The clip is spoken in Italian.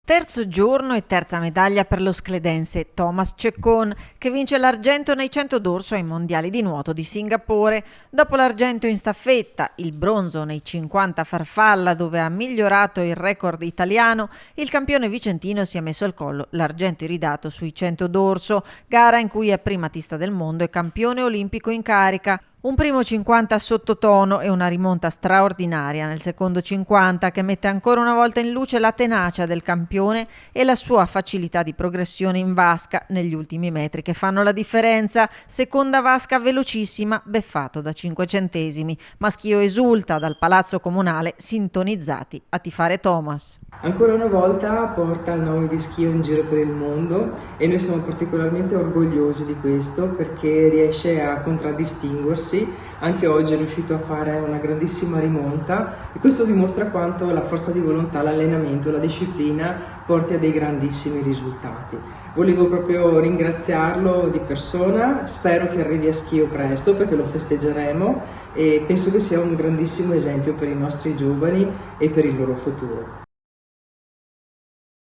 Terzo giorno e terza medaglia per lo scledense Thomas Ceccon, che vince l'argento nei 100 d'orso ai mondiali di nuoto di Singapore. Dopo l'argento in staffetta, il bronzo nei 50 farfalla, dove ha migliorato il record italiano, il campione vicentino si è messo al collo l'argento iridato sui 100 d'orso, gara in cui è primatista del mondo e campione olimpico in carica. Un primo 50 sottotono e una rimonta straordinaria nel secondo 50 che mette ancora una volta in luce la tenacia del campione e la sua facilità di progressione in vasca negli ultimi metri che fanno la differenza. Seconda vasca velocissima, beffato da 5 centesimi. Maschio esulta dal palazzo comunale, sintonizzati a tifare Thomas. Ancora una volta porta il nome di Schio in giro per il mondo e noi siamo particolarmente orgogliosi di questo perché riesce a contraddistinguersi. Anche oggi è riuscito a fare una grandissima rimonta e questo dimostra quanto la forza di volontà, l'allenamento, la disciplina porti a dei grandissimi risultati. Volevo proprio ringraziarlo di persona, spero che arrivi a Schio presto perché lo festeggeremo e penso che sia un grandissimo esempio per i nostri giovani e per il loro futuro.